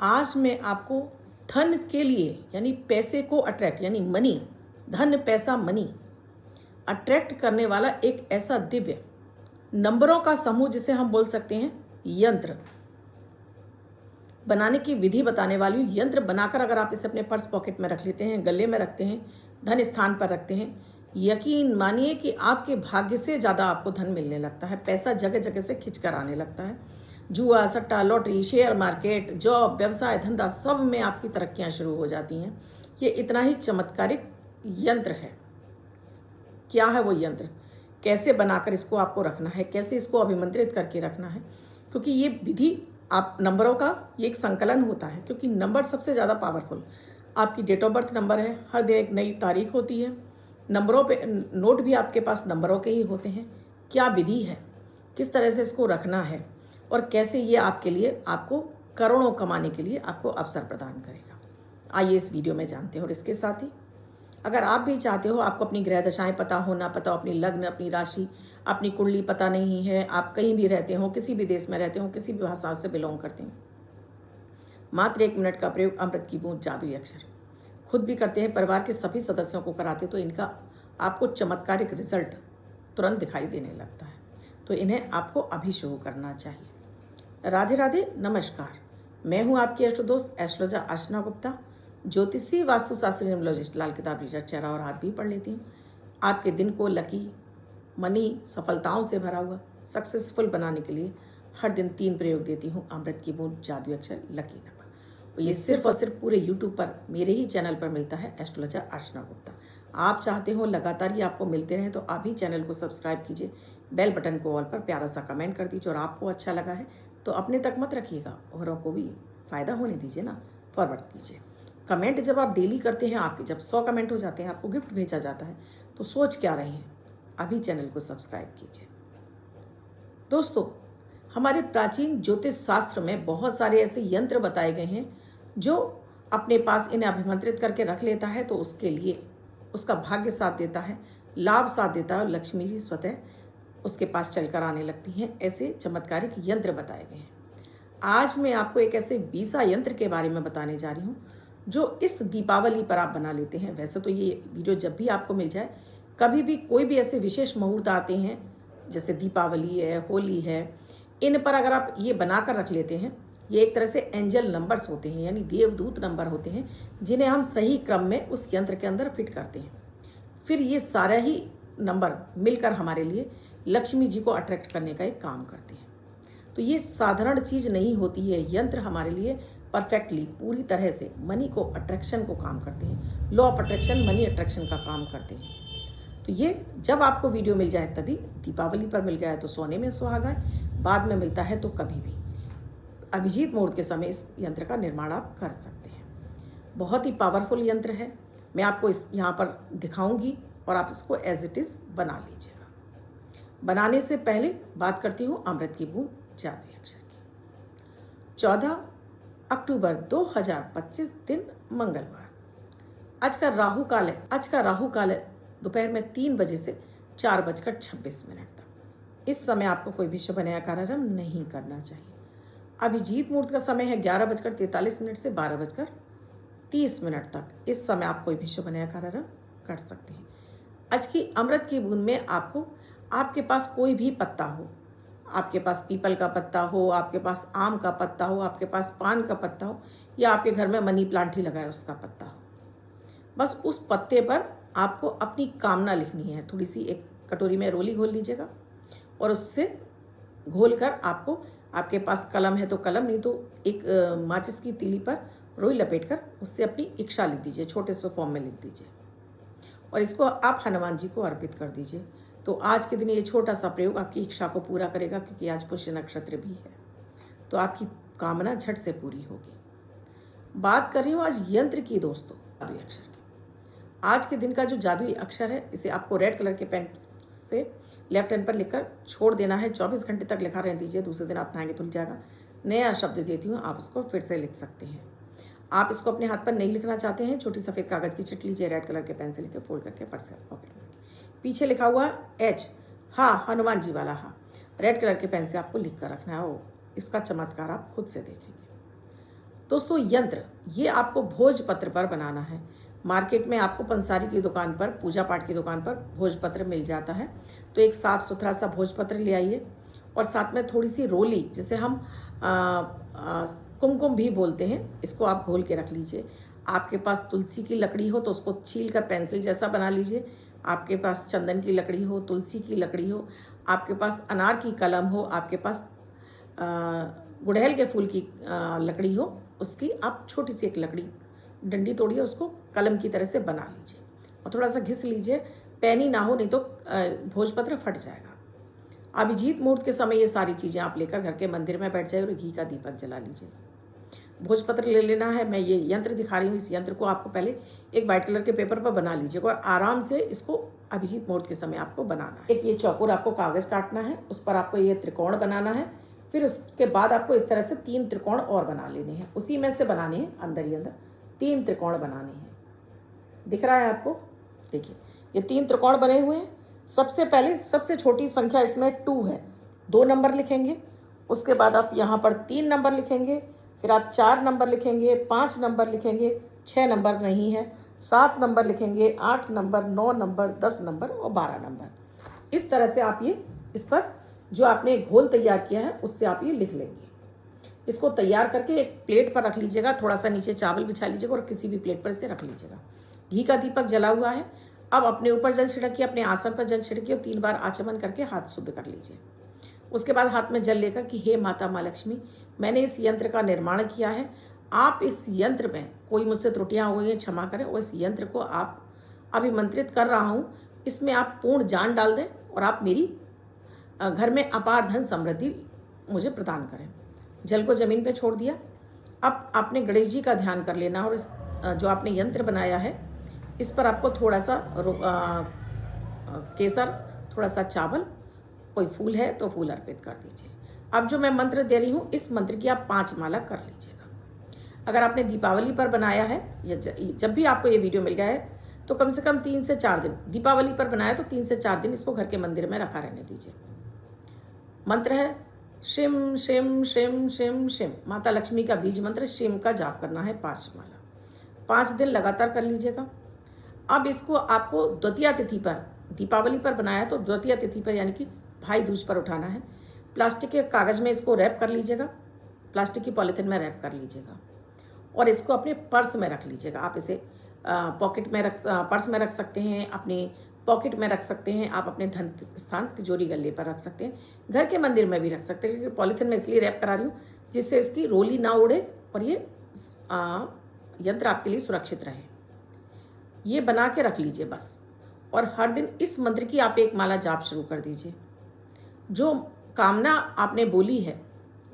आज मैं आपको धन के लिए यानी पैसे को अट्रैक्ट यानी मनी, धन पैसा मनी अट्रैक्ट करने वाला एक ऐसा दिव्य नंबरों का समूह जिसे हम बोल सकते हैं यंत्र बनाने की विधि बताने वाली हूँ। यंत्र बनाकर अगर आप इसे अपने पर्स पॉकेट में रख लेते हैं, गले में रखते हैं, धन स्थान पर रखते हैं, यकीन मानिए कि आपके भाग्य से ज़्यादा आपको धन मिलने लगता है। पैसा जगह जगह से खिंच कर आने लगता है। जुआ, सट्टा, लॉटरी, शेयर मार्केट, जॉब, व्यवसाय, धंधा सब में आपकी तरक्कियां शुरू हो जाती हैं। ये इतना ही चमत्कारिक यंत्र है। क्या है वो यंत्र, कैसे बनाकर इसको आपको रखना है, कैसे इसको अभिमंत्रित करके रखना है, क्योंकि ये विधि आप नंबरों का ये एक संकलन होता है। क्योंकि नंबर सबसे ज़्यादा पावरफुल, आपकी डेट ऑफ बर्थ नंबर है, हर दिन एक नई तारीख होती है, नंबरों पे नोट भी आपके पास नंबरों के ही होते हैं। क्या विधि है, किस तरह से इसको रखना है और कैसे ये आपके लिए आपको करोड़ों कमाने के लिए आपको अवसर प्रदान करेगा, आइए इस वीडियो में जानते हैं। और इसके साथ ही अगर आप भी चाहते हो, आपको अपनी ग्रह दशाएं पता हो ना पता हो, अपनी लग्न, अपनी राशि, अपनी कुंडली पता नहीं है, आप कहीं भी रहते हो, किसी भी देश में रहते हो, किसी भी भाषा से बिलोंग करते हैं, मात्र 1 मिनट का प्रयोग अमृत की बूंद जादुई अक्षर खुद भी करते हैं, परिवार के सभी सदस्यों को कराते, तो इनका आपको चमत्कारिक रिजल्ट तुरंत दिखाई देने लगता है। तो इन्हें आपको अभी शुरू करना चाहिए। राधे राधे, नमस्कार। मैं हूं आपकी एस्ट्रो दोस्त एस्ट्रोलॉजर अर्चना गुप्ता, ज्योतिषी, वास्तुशास्त्री, न्यूमरोलॉजिस्ट। लाल किताब रीडर, चेहरा और हाथ भी पढ़ लेती हूँ। आपके दिन को लकी, मनी, सफलताओं से भरा हुआ, सक्सेसफुल बनाने के लिए हर दिन 3 प्रयोग देती हूँ अमृत की बूंद जादुई अक्षर लकी नंबर। और ये सिर्फ और सिर्फ पूरे यूट्यूब पर मेरे ही चैनल पर मिलता है, एस्ट्रोलॉजर अर्चना गुप्ता। आप चाहते हो लगातार ये आपको मिलते रहें तो आप ही चैनल को सब्सक्राइब कीजिए, बेल बटन को ऑल पर प्यारा सा कमेंट कर दीजिए। और आपको अच्छा लगा है तो अपने तक मत रखिएगा, औरों को भी फ़ायदा होने दीजिए ना, फॉरवर्ड कीजिए। कमेंट जब आप डेली करते हैं, आपके जब 100 कमेंट हो जाते हैं, आपको गिफ्ट भेजा जाता है, तो सोच क्या रहे हैं, अभी चैनल को सब्सक्राइब कीजिए। दोस्तों, हमारे प्राचीन ज्योतिष शास्त्र में बहुत सारे ऐसे यंत्र बताए गए हैं जो अपने पास इन्हें अभिमंत्रित करके रख लेता है तो उसके लिए उसका भाग्य साथ देता है, लाभ साथ देता है और लक्ष्मी जी स्वतः उसके पास चलकर आने लगती हैं। ऐसे चमत्कारिक यंत्र बताए गए हैं। आज मैं आपको एक ऐसे 20 यंत्र के बारे में बताने जा रही हूँ जो इस दीपावली पर आप बना लेते हैं। वैसे तो ये वीडियो जब भी आपको मिल जाए, कभी भी कोई भी ऐसे विशेष मुहूर्त आते हैं, जैसे दीपावली है, होली है, इन पर अगर आप ये बना कर रख लेते हैं, ये एक तरह से एंजल नंबर्स होते हैं, यानी देवदूत नंबर होते हैं, जिन्हें हम सही क्रम में उस यंत्र के अंदर फिट करते हैं। फिर ये सारा ही नंबर मिलकर हमारे लिए लक्ष्मी जी को अट्रैक्ट करने का एक काम करते हैं। तो ये साधारण चीज़ नहीं होती है। यंत्र हमारे लिए परफेक्टली पूरी तरह से मनी को अट्रैक्शन को काम करते हैं, law of attraction, money attraction का काम करते हैं। तो ये जब आपको वीडियो मिल जाए तभी, दीपावली पर मिल गया है तो सोने में सुहागा है, बाद में मिलता है तो कभी भी अभिजीत मुहूर्त के समय इस यंत्र का निर्माण आप कर सकते हैं। बहुत ही पावरफुल यंत्र है। मैं आपको इस यहाँ पर दिखाऊंगी और आप इसको एज इट इज़ बना लीजिएगा। बनाने से पहले बात करती हूँ अमृत की बूंद जादुई अक्षर की। 14 अक्टूबर 2025 दिन मंगलवार। आज का राहु काल है दोपहर में 3 बजे से 4:26 तक। इस समय आपको कोई भी शुभ नया कार्यक्रम नहीं करना चाहिए। अभिजीत मुहूर्त का समय है 11:43 से 12:30 तक। इस समय आप कोई भी शुभ नया कार्यक्रम कर सकते हैं। आज की अमृत की बूंद में आपको, आपके पास कोई भी पत्ता हो, आपके पास पीपल का पत्ता हो, आपके पास आम का पत्ता हो, आपके पास पान का पत्ता हो, या आपके घर में मनी प्लांट ही लगा है उसका पत्ता हो, बस उस पत्ते पर आपको अपनी कामना लिखनी है। थोड़ी सी एक कटोरी में रोली घोल लीजिएगा और उससे घोलकर आपको, आपके पास कलम है तो कलम, नहीं तो एक माचिस की तीली पर रोई लपेटकर उससे अपनी इच्छा लिख दीजिए, छोटे से फॉर्म में लिख दीजिए और इसको आप हनुमान जी को अर्पित कर दीजिए। तो आज के दिन ये छोटा सा प्रयोग आपकी इच्छा को पूरा करेगा, क्योंकि आज पुष्य नक्षत्र भी है, तो आपकी कामना झट से पूरी होगी। बात कर रही हूँ आज यंत्र की दोस्तों, जादुई अक्षर की। आज के दिन का जो जादुई अक्षर है, इसे आपको रेड कलर के पेन से लेफ्ट हैंड पर लिखकर छोड़ देना है। 24 घंटे तक लिखा रहने दीजिए, दूसरे दिन आप नहाएंगे धुल जाएगा। नया शब्द देती हूँ, आप इसको फिर से लिख सकते हैं। आप इसको अपने हाथ पर नहीं लिखना चाहते हैं, छोटी सफ़ेद कागज़ की चिट लीजिए, रेड कलर के पेन से लिखे फोल्ड करके पर्स पॉकेट में। पीछे लिखा हुआ एच, हाँ, हनुमान जी वाला हाँ, रेड कलर के पेन से आपको लिख कर रखना है। इसका चमत्कार आप खुद से देखेंगे। दोस्तों यंत्र ये आपको भोजपत्र पर बनाना है। मार्केट में आपको पंसारी की दुकान पर, पूजा पाठ की दुकान पर भोजपत्र मिल जाता है। तो एक साफ़ सुथरा सा भोजपत्र ले आइए और साथ में थोड़ी सी रोली, जिसे हम कुमकुम भी बोलते हैं, इसको आप घोल के रख लीजिए। आपके पास तुलसी की लकड़ी हो तो उसको छील कर पेंसिल जैसा बना लीजिए। आपके पास चंदन की लकड़ी हो, तुलसी की लकड़ी हो, आपके पास अनार की कलम हो, आपके पास गुड़हल के फूल की लकड़ी हो, उसकी आप छोटी सी एक लकड़ी डंडी तोड़िए, उसको कलम की तरह से बना लीजिए और थोड़ा सा घिस लीजिए। पैनी ना हो, नहीं तो भोजपत्र फट जाएगा। अभिजीत मुहूर्त के समय ये सारी चीज़ें आप लेकर घर के मंदिर में बैठ जाइए और घी का दीपक जला लीजिए। भोजपत्र ले लेना है। मैं ये यंत्र दिखा रही हूँ, इस यंत्र को आपको पहले एक वाइट कलर के पेपर पर बना लीजिएगा और आराम से इसको अभिजीत मुहूर्त के समय आपको बनाना है। एक ये चौकोर आपको कागज़ काटना है, उस पर आपको ये त्रिकोण बनाना है। फिर उसके बाद आपको इस तरह से 3 त्रिकोण और बना लेने हैं, उसी में से बनाने हैं, अंदर ही अंदर 3 त्रिकोण बनाने हैं। दिख रहा है आपको? देखिए ये 3 त्रिकोण बने हुए हैं। सबसे पहले सबसे छोटी संख्या इसमें 2 है, 2 नंबर लिखेंगे। उसके बाद आप यहाँ पर 3 नंबर लिखेंगे, फिर आप 4 नंबर लिखेंगे, 5 नंबर लिखेंगे, 6 नंबर नहीं है, 7 नंबर लिखेंगे, 8 नंबर, 9 नंबर, 10 नंबर और 12 नंबर। इस तरह से आप ये इस पर जो आपने घोल तैयार किया है उससे आप ये लिख लेंगे। इसको तैयार करके एक प्लेट पर रख लीजिएगा, थोड़ा सा नीचे चावल बिछा लीजिएगा और किसी भी प्लेट पर इसे रख लीजिएगा। घी का दीपक जला हुआ है। अब अपने ऊपर जल छिड़किए, अपने आसन पर जल छिड़किए और 3 बार आचमन करके हाथ शुद्ध कर लीजिए। उसके बाद हाथ में जल लेकर कि हे माता माँ लक्ष्मी, मैंने इस यंत्र का निर्माण किया है। आप इस यंत्र में कोई मुझसे त्रुटियाँ हो गई हैं क्षमा करें, और इस यंत्र को आप अभिमंत्रित कर रहा हूँ, इसमें आप पूर्ण जान डाल दें और आप मेरी घर में अपार धन समृद्धि मुझे प्रदान करें। जल को ज़मीन पे छोड़ दिया। अब आपने गणेश जी का ध्यान कर लेना और इस जो आपने यंत्र बनाया है इस पर आपको थोड़ा सा केसर, थोड़ा सा चावल, कोई फूल है तो फूल अर्पित कर दीजिए। अब जो मैं मंत्र दे रही हूँ इस मंत्र की आप 5 माला कर लीजिएगा। अगर आपने दीपावली पर बनाया है या जब भी आपको ये वीडियो मिल गया है तो कम से कम 3 से 4 दिन, दीपावली पर बनाया तो 3 से 4 दिन इसको घर के मंदिर में रखा रहने दीजिए। मंत्र है शिम शिम शिम शिम शिम। माता लक्ष्मी का बीज मंत्र शिम का जाप करना है 5 माला, 5 दिन लगातार कर लीजिएगा। अब इसको आपको द्वितीया तिथि पर, दीपावली पर बनाया तो द्वितीया तिथि पर यानी कि भाई दूज पर उठाना है। प्लास्टिक के कागज़ में इसको रैप कर लीजिएगा, प्लास्टिक की पॉलीथिन में रैप कर लीजिएगा और इसको अपने पर्स में रख लीजिएगा। आप इसे पर्स में रख सकते हैं, अपने पॉकेट में रख सकते हैं, आप अपने धन स्थान तिजोरी गल्ले पर रख सकते हैं, घर के मंदिर में भी रख सकते हैं। लेकिन पॉलीथिन में इसलिए रैप करा रही हूँ जिससे इसकी रोली ना उड़े और ये यंत्र आपके लिए सुरक्षित रहे। ये बना के रख लीजिए बस, और हर दिन इस मंत्र की आप 1 माला जाप शुरू कर दीजिए। जो कामना आपने बोली है,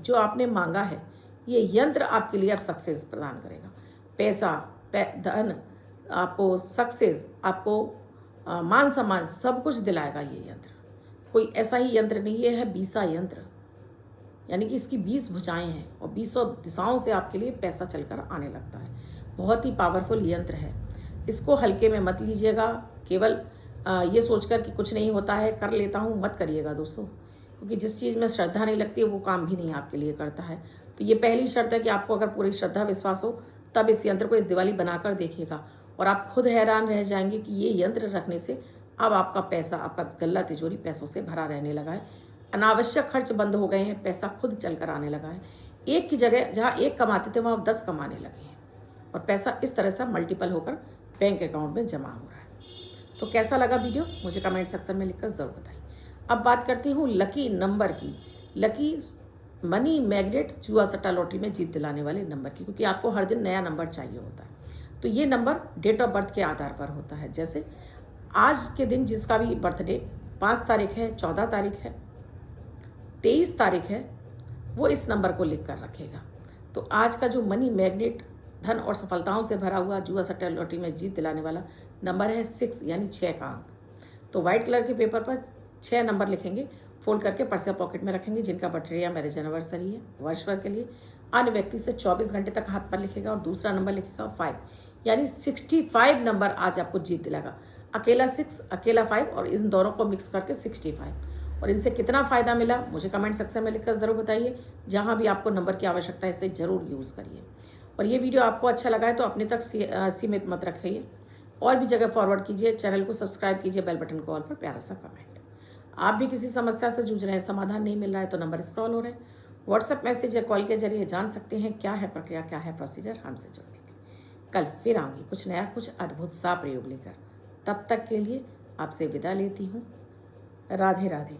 जो आपने मांगा है, ये यंत्र आपके लिए अब सक्सेस प्रदान करेगा। पैसा, धन, आपको सक्सेस, आपको मान सम्मान सब कुछ दिलाएगा ये यंत्र। कोई ऐसा ही यंत्र नहीं, ये है 20 यंत्र, यानी कि इसकी 20 भुजाएं हैं और 20 दिशाओं से आपके लिए पैसा चलकर आने लगता है। बहुत ही पावरफुल यंत्र है। इसको हल्के में मत लीजिएगा, केवल ये सोचकर कि कुछ नहीं होता है, कर लेता हूँ, मत करिएगा दोस्तों, क्योंकि जिस चीज़ में श्रद्धा नहीं लगती है वो काम भी नहीं आपके लिए करता है। तो ये पहली शर्त है कि आपको अगर पूरी श्रद्धा विश्वास हो तब इस यंत्र को इस दिवाली बनाकर देखिएगा और आप खुद हैरान रह जाएंगे कि ये यंत्र रखने से अब आपका पैसा, आपका गल्ला तिजोरी पैसों से भरा रहने लगा है। अनावश्यक खर्च बंद हो गए हैं, पैसा खुद चल कर आने लगा है। एक की जगह जहाँ 1 कमाते थे वहाँ 10 कमाने लगे हैं और पैसा इस तरह से मल्टीपल होकर बैंक अकाउंट में जमा हो रहा है। तो कैसा लगा वीडियो मुझे कमेंट सेक्शन में लिखकर ज़रूर बताइए। अब बात करती हूँ लकी नंबर की, लकी मनी मैग्नेट जुआ सट्टा लॉटरी में जीत दिलाने वाले नंबर की, क्योंकि आपको हर दिन नया नंबर चाहिए होता है। तो ये नंबर डेट ऑफ बर्थ के आधार पर होता है। जैसे आज के दिन जिसका भी बर्थडे 5 तारीख है, 14 तारीख है, 23 तारीख है, वो इस नंबर को लिख कर रखेगा। तो आज का जो मनी मैग्नेट, धन और सफलताओं से भरा हुआ जुआ सट्टा लॉटरी में जीत दिलाने वाला नंबर है 6, यानी 6 का अंक। तो वाइट कलर के पेपर पर 6 नंबर लिखेंगे, फोल्ड करके पर्स या पॉकेट में रखेंगे। जिनका बर्थडे या मैरिज एनिवर्सरी है वर्ष भर के लिए, अन्य व्यक्ति से 24 घंटे तक हाथ पर लिखेगा और दूसरा नंबर लिखेगा 5, यानी 65 नंबर आज आपको जीत दिलाएगा। अकेला 6, अकेला 5 और इन दोनों को मिक्स करके 65। और इनसे कितना फ़ायदा मिला मुझे कमेंट सेक्शन में लिखकर ज़रूर बताइए। जहाँ भी आपको नंबर की आवश्यकता है इसे ज़रूर यूज़ करिए। और ये वीडियो आपको अच्छा लगा है तो अपने तक सीमित मत रखिए, और भी जगह फॉरवर्ड कीजिए, चैनल को सब्सक्राइब कीजिए, बेल बटन को ऑल पर प्यारा सा कमेंट। आप भी किसी समस्या से जूझ रहे हैं, समाधान नहीं मिल रहा है, तो नंबर स्क्रॉल हो रहे हैं, व्हाट्सएप मैसेज या कॉल के जरिए जान सकते हैं क्या है प्रक्रिया, क्या है प्रोसीजर हमसे जुड़ने के। कल फिर आऊँगी कुछ नया, कुछ अद्भुत सा प्रयोग लेकर। तब तक के लिए आपसे विदा लेती हूँ। राधे राधे।